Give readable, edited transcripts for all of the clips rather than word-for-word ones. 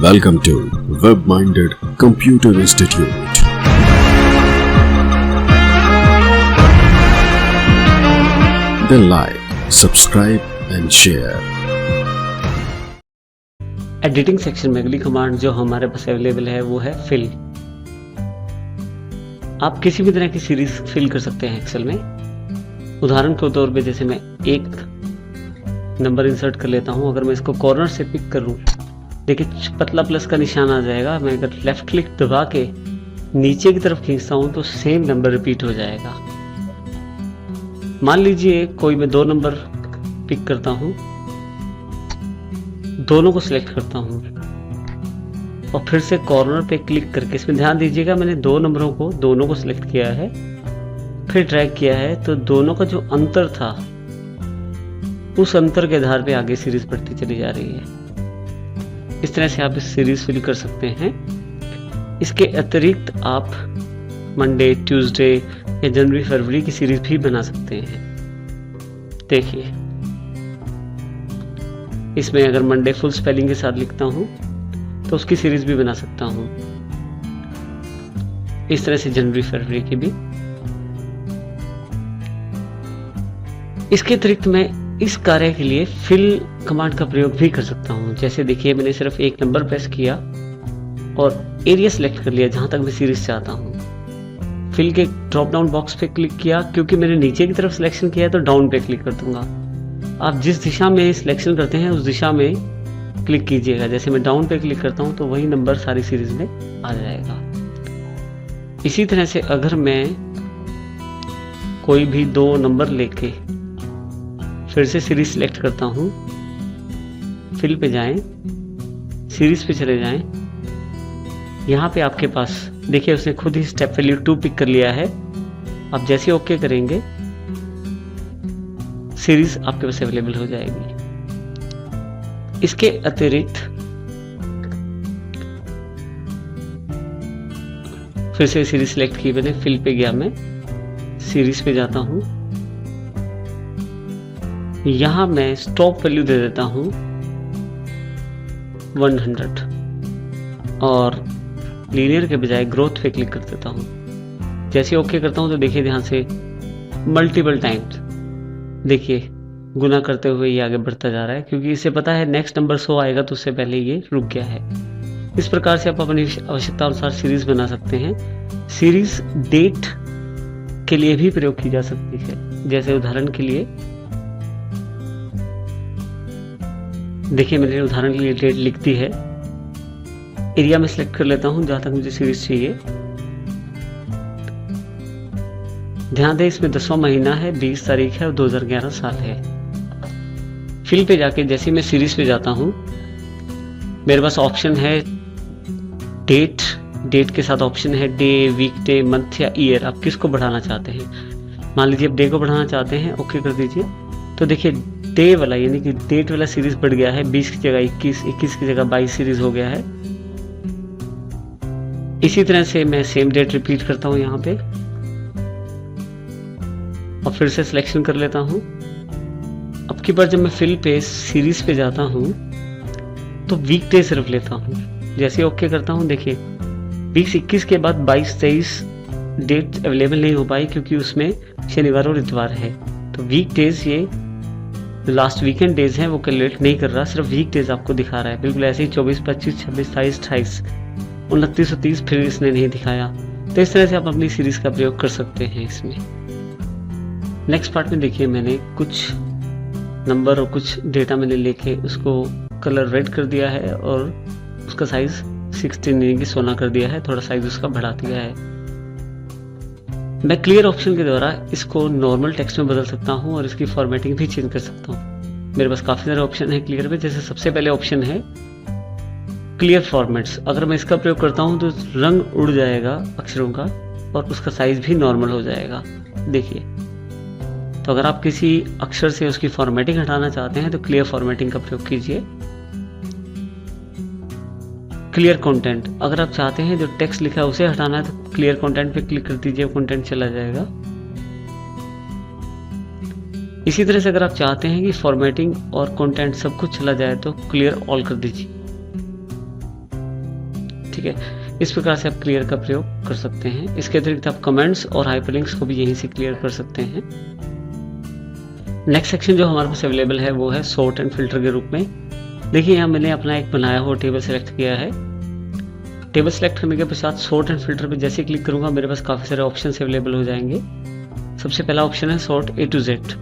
Welcome to Web-Minded Computer Institute. Then like, subscribe and share. Editing section में अगली command जो हमारे पास available है वो है फिल। आप किसी भी तरह की सीरीज फिल कर सकते हैं एक्सेल में। उदाहरण के तौर पे जैसे मैं एक नंबर इंसर्ट कर लेता हूं। अगर मैं इसको कॉर्नर से पिक करूं, देखिए पतला प्लस का निशान आ जाएगा। मैं अगर लेफ्ट क्लिक दबा के नीचे की तरफ खींचता हूं तो सेम नंबर रिपीट हो जाएगा। मान लीजिए कोई मैं दो नंबर पिक करता हूं, दोनों को सिलेक्ट करता हूं और फिर से कॉर्नर पे क्लिक करके, इसमें ध्यान दीजिएगा मैंने दो नंबरों को दोनों को सिलेक्ट किया है, फिर ड्रैग किया है तो दोनों का जो अंतर था उस अंतर के आधार पे आगे सीरीज बढ़ती चली जा रही है। इस तरह से आप इस सीरीज फिल कर सकते हैं। इसके अतिरिक्त आप मंडे, ट्यूसडे या जनवरी फरवरी की सीरीज भी बना सकते हैं। देखिए इसमें अगर मंडे फुल स्पेलिंग के साथ लिखता हूं तो उसकी सीरीज भी बना सकता हूं। इस तरह से जनवरी फरवरी की भी। इसके अतिरिक्त मैं इस कार्य के लिए फिल कमांड का प्रयोग भी कर सकता हूं। जैसे देखिए मैंने सिर्फ एक नंबर प्रेस किया और एरिया सेलेक्ट कर लिया जहां तक मैं सीरीज चाहता हूं। फिल के ड्रॉप डाउन बॉक्स पे क्लिक किया, क्योंकि मैंने नीचे की तरफ सिलेक्शन किया है तो डाउन पे क्लिक कर दूंगा। आप जिस दिशा में सिलेक्शन करते हैं उस दिशा में क्लिक कीजिएगा। जैसे मैं डाउन पे क्लिक करता हूं तो वही नंबर सारी सीरीज में आ जाएगा। इसी तरह से अगर मैं कोई भी दो नंबर लेके फिर से सीरीज सिलेक्ट करता हूं, फिल पे जाएं, सीरीज पे चले जाएं, यहां पे आपके पास देखिए उसने खुद ही स्टेप वैल्यू 2 पिक कर लिया है। आप जैसे ओके करेंगे सीरीज आपके पास अवेलेबल हो जाएगी। इसके अतिरिक्त फिर से सीरीज सिलेक्ट की मैंने, फिल पे गया, मैं सीरीज पे जाता हूं, यहां मैं स्टॉप वैल्यू दे देता हूं 100 और लीनियर के बजाय ग्रोथ पे क्लिक कर देता हूं। जैसे ओके करता हूं तो देखिए ध्यान से मल्टीपल टाइम्स देखिए गुना करते हुए ये आगे बढ़ता जा रहा है, क्योंकि इसे पता है नेक्स्ट नंबर 100 आएगा तो उससे पहले ये रुक गया है। इस प्रकार से आप अपनी आवश्यकता अनुसार सीरीज बना सकते हैं। सीरीज डेट के लिए भी प्रयोग की जा सकती है। जैसे उदाहरण के लिए देखिए मैंने उदाहरण के लिए डेट लिख दी है। एरिया में सिलेक्ट कर लेता हूं जहां तक मुझे सीरीज चाहिए। ध्यान दें इसमें 10वां महीना है, 20 तारीख है और 2011 साल है। फिल पे जाके जैसे मैं सीरीज पे जाता हूं, मेरे पास ऑप्शन है डेट, डेट के साथ ऑप्शन है डे, वीक डे, मंथ या ईयर। आप किसको बढ़ाना चाहते हैं? मान लीजिए आप डे को बढ़ाना चाहते हैं, ओके कर दीजिए। तो देखिए डे वाला यानी कि डेट वाला सीरीज बढ़ गया है, 20 की जगह 21, 21 की जगह 22 सीरीज हो गया है। इसी तरह से मैं सेम डेट रिपीट करता हूं यहां पे और फिर से सिलेक्शन कर लेता हूं। अब की बार जब मैं फिल पे सीरीज पे जाता हूं तो वीक डे सिर्फ लेता हूं। जैसे ओके करता हूं देखिए 20, 21 के बाद 22, 23 डेट अवेलेबल नहीं हो पाई क्योंकि उसमें शनिवार और इतवार है। तो वीक डेज ये लास्ट वीकेंड डेज हैं वो कैलकुलेट नहीं कर रहा, सिर्फ वीक डेज आपको दिखा रहा है। बिल्कुल ऐसे ही 24, 25, 26, 27, 28, 29 और 30 फिर इसने नहीं दिखाया। तो इस तरह से आप अपनी सीरीज का प्रयोग कर सकते हैं इसमें। नेक्स्ट पार्ट में देखिए मैंने कुछ नंबर और कुछ डेटा मैंने लेके उसको कलर रेड कर दिया है और उसका साइज 16 यानी कि 16 कर दिया है, थोड़ा साइज उसका बढ़ा दिया है। मैं क्लियर ऑप्शन के द्वारा इसको नॉर्मल टेक्स्ट में बदल सकता हूं और इसकी फॉर्मेटिंग भी चेंज कर सकता हूं। मेरे पास काफी सारे ऑप्शन है क्लियर में। जैसे सबसे पहले ऑप्शन है क्लियर फॉर्मेट्स। अगर मैं इसका प्रयोग करता हूं तो रंग उड़ जाएगा अक्षरों का और उसका साइज भी नॉर्मल हो जाएगा। देखिए तो अगर आप किसी अक्षर से उसकी फॉर्मेटिंग हटाना चाहते हैं तो क्लियर फॉर्मेटिंग का प्रयोग कीजिए। क्लियर कंटेंट, अगर आप चाहते हैं जो टेक्स्ट लिखा है उसे हटाना है तो क्लियर कंटेंट पे क्लिक कर दीजिए, कंटेंट चला जाएगा। इसी तरह से अगर आप चाहते हैं कि फॉर्मेटिंग और कंटेंट सब कुछ चला जाए तो क्लियर ऑल कर दीजिए। ठीक है, इस प्रकार से आप क्लियर का प्रयोग कर सकते हैं। इसके अतिरिक्त आप कमेंट्स और हाइपरलिंक्स को भी यहीं से क्लियर कर सकते हैं। नेक्स्ट सेक्शन जो हमारे पास अवेलेबल है वो है सॉर्ट एंड फिल्टर के रूप में। देखिए यहाँ मैंने अपना एक बनाया हुआ टेबल सेलेक्ट किया है। टेबल सेलेक्ट करने के पश्चात सॉर्ट एंड फिल्टर पे जैसे क्लिक करूंगा मेरे पास काफ़ी सारे ऑप्शन अवेलेबल हो जाएंगे। सबसे पहला ऑप्शन है sort A to Z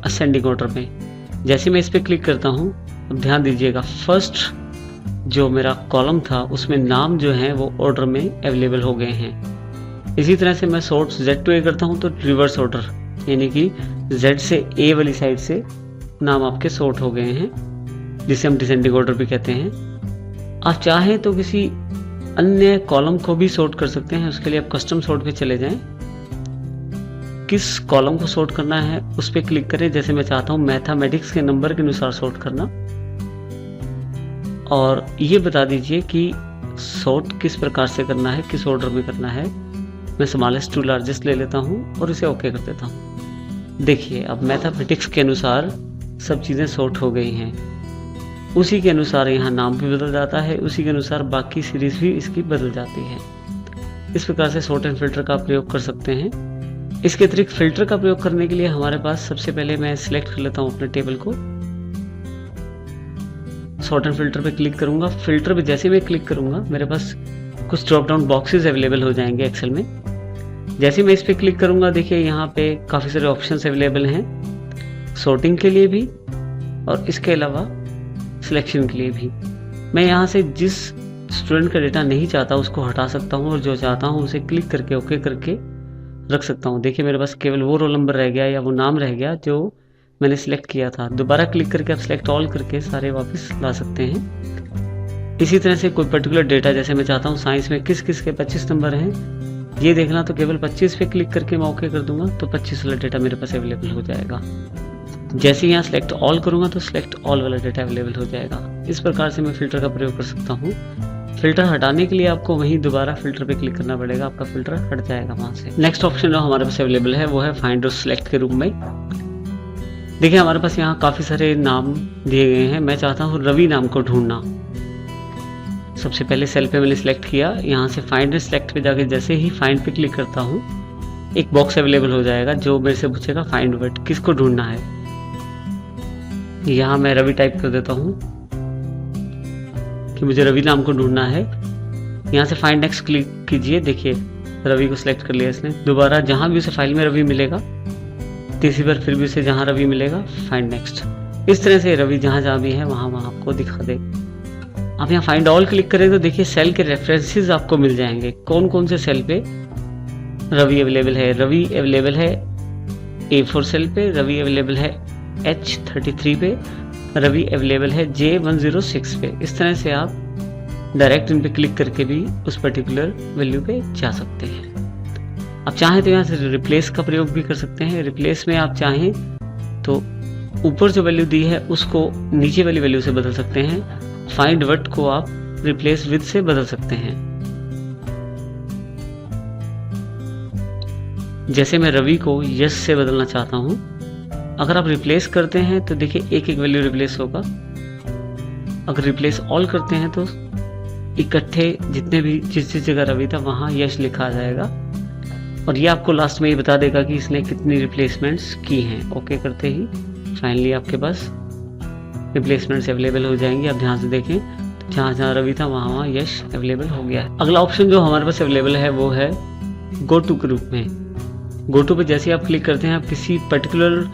ascending order में। जैसे मैं इस पर क्लिक करता हूँ, अब ध्यान दीजिएगा, फर्स्ट जो मेरा कॉलम था उसमें नाम जो है वो ऑर्डर में अवेलेबल हो गए हैं। इसी तरह से मैं सॉर्ट Z to A करता हूँ तो रिवर्स ऑर्डर, यानी कि Z से A वाली साइड से नाम आपके सॉर्ट हो गए हैं, जिसे हम डिसेंडिंग ऑर्डर भी कहते हैं। आप चाहें तो किसी अन्य कॉलम को भी सॉर्ट कर सकते हैं। उसके लिए आप कस्टम सॉर्ट पे चले जाएं, किस कॉलम को सॉर्ट करना है उस पर क्लिक करें। जैसे मैं चाहता हूं मैथमेटिक्स के नंबर के अनुसार सॉर्ट करना, और ये बता दीजिए कि सॉर्ट किस प्रकार से करना है, किस ऑर्डर में करना है। मैं स्मॉलेस्ट टू लार्जेस्ट ले लेता हूं और इसे ओके कर देता हूं। देखिए अब मैथमेटिक्स के अनुसार सब चीज़ें सॉर्ट हो गई हैं। उसी के अनुसार यहाँ नाम भी बदल जाता है, उसी के अनुसार बाकी सीरीज भी इसकी बदल जाती है। इस प्रकार से सॉर्ट एंड फिल्टर का प्रयोग कर सकते हैं। इसके अतिरिक्त फिल्टर का प्रयोग करने के लिए हमारे पास सबसे पहले मैं सिलेक्ट कर लेता हूँ अपने टेबल को, सॉर्ट एंड फिल्टर पे क्लिक करूंगा। फिल्टर पे जैसे मैं क्लिक करूंगा मेरे पास कुछ ड्रॉप डाउन बॉक्सेस अवेलेबल हो जाएंगे एक्सेल में। जैसे मैं इस पे क्लिक करूंगा देखिए यहाँ पे काफ़ी सारे ऑप्शंस अवेलेबल हैं सॉर्टिंग के लिए भी और इसके अलावा सिलेक्शन के लिए भी। मैं यहाँ से जिस स्टूडेंट का डेटा नहीं चाहता उसको हटा सकता हूँ और जो चाहता हूँ उसे क्लिक करके ओके करके रख सकता हूँ। देखिए मेरे पास केवल वो रोल नंबर रह गया या वो नाम रह गया जो मैंने सिलेक्ट किया था। दोबारा क्लिक करके आप सिलेक्ट ऑल करके सारे वापस ला सकते हैं। इसी तरह से कोई पर्टिकुलर डेटा, जैसे मैं चाहता हूँ साइंस में किस किस के 25 नंबर हैं ये देखना, तो केवल 25 पे क्लिक करके मैं ओके कर दूंगा तो 25 वाला डेटा मेरे पास अवेलेबल हो जाएगा। जैसे यहाँ सिलेक्ट ऑल करूंगा तो सिलेक्ट ऑल वाला डेटा अवेलेबल हो जाएगा। इस प्रकार से मैं फिल्टर का प्रयोग कर सकता हूँ। फिल्टर हटाने के लिए आपको वहीं दोबारा फिल्टर पे क्लिक करना पड़ेगा, आपका फिल्टर हट जाएगा वहां से। नेक्स्ट ऑप्शन जो हमारे पास अवेलेबल है वो है फाइंड और सिलेक्ट के रूप में। देखिए हमारे पास यहाँ काफी सारे नाम दिए गए हैं। मैं चाहता हूँ रवि नाम को ढूंढना। सबसे पहले सेल पे मैंने सिलेक्ट किया, यहाँ से फाइंड और सिलेक्ट पे जाके जैसे ही फाइंड पे क्लिक करता हूँ एक बॉक्स अवेलेबल हो जाएगा जो मेरे से पूछेगा फाइंड वर्ड, किसको ढूंढना है। यहाँ मैं रवि टाइप कर देता हूँ कि मुझे रवि नाम को ढूंढना है। यहाँ से फाइंड नेक्स्ट क्लिक कीजिए। देखिए रवि को सिलेक्ट कर लिया इसने। दोबारा जहाँ भी उसे फाइल में रवि मिलेगा, तीसरी बार फिर भी उसे जहाँ रवि मिलेगा फाइंड नेक्स्ट। इस तरह से रवि जहाँ भी है वहाँ आपको दिखा दे। आप यहाँ फाइंड ऑल क्लिक करें तो देखिए सेल के रेफरेंसेस आपको मिल जाएंगे, कौन कौन से सेल पे रवि अवेलेबल है। रवि अवेलेबल है A4 सेल पे, रवि अवेलेबल है H33 पे, रवि अवेलेबल है J106 पे। इस तरह से आप डायरेक्ट इन पे क्लिक करके भी उस पर्टिकुलर वैल्यू पे जा सकते हैं। आप चाहें तो यहाँ से रिप्लेस का प्रयोग भी कर सकते हैं। रिप्लेस में आप चाहें तो ऊपर जो वैल्यू दी है उसको नीचे वाली वैल्यू से बदल सकते हैं। फाइंड वर्ड को आप रिप्लेस विद से बदल सकते हैं। जैसे मैं रवि को यस से बदलना चाहता हूं, अगर आप रिप्लेस करते हैं तो देखिए एक एक वैल्यू रिप्लेस होगा। अगर रिप्लेस ऑल करते हैं तो इकट्ठे जितने भी जिस जगह रवि था वहां यश लिखा आ जाएगा और ये आपको लास्ट में ये बता देगा कि इसने कितनी रिप्लेसमेंट्स की हैं। ओके करते ही फाइनली आपके पास रिप्लेसमेंट्स अवेलेबल हो जाएंगी। आप ध्यान से देखें, जहाँ जहाँ रवि था वहाँ यश अवेलेबल हो गया है। अगला ऑप्शन जो हमारे पास अवेलेबल है वो है गो टू के रूप में। गो टू पे जैसे आप क्लिक करते हैं आप किसी पर्टिकुलर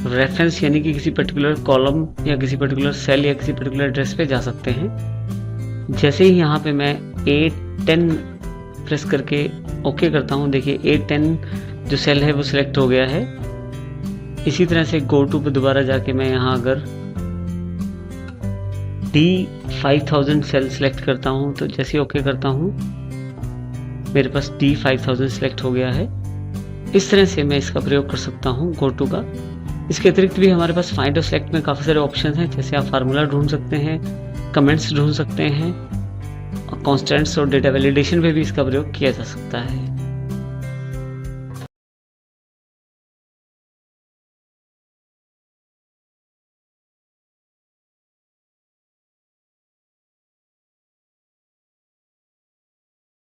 रेफरेंस यानी कि किसी पर्टिकुलर कॉलम या किसी पर्टिकुलर सेल या किसी पर्टिकुलर एड्रेस पे जा सकते हैं। जैसे ही यहाँ पे मैं A10 प्रेस करके ओके करता हूँ, देखिए A10 जो सेल है वो सिलेक्ट हो गया है। इसी तरह से गो टू पे दोबारा जाके मैं यहाँ अगर D5000 सेल सिलेक्ट करता हूँ तो जैसे ओके करता हूँ मेरे पास D5000 सिलेक्ट हो गया है। इस तरह से मैं इसका प्रयोग कर सकता हूँ गो टू का। इसके अतिरिक्त भी हमारे पास फाइंड और सिलेक्ट में काफ़ी सारे ऑप्शन हैं। जैसे आप फार्मूला ढूंढ सकते हैं, कमेंट्स ढूंढ सकते हैं और कॉन्स्टेंट्स और डेटा वैलिडेशन पे भी इसका प्रयोग किया जा सकता है।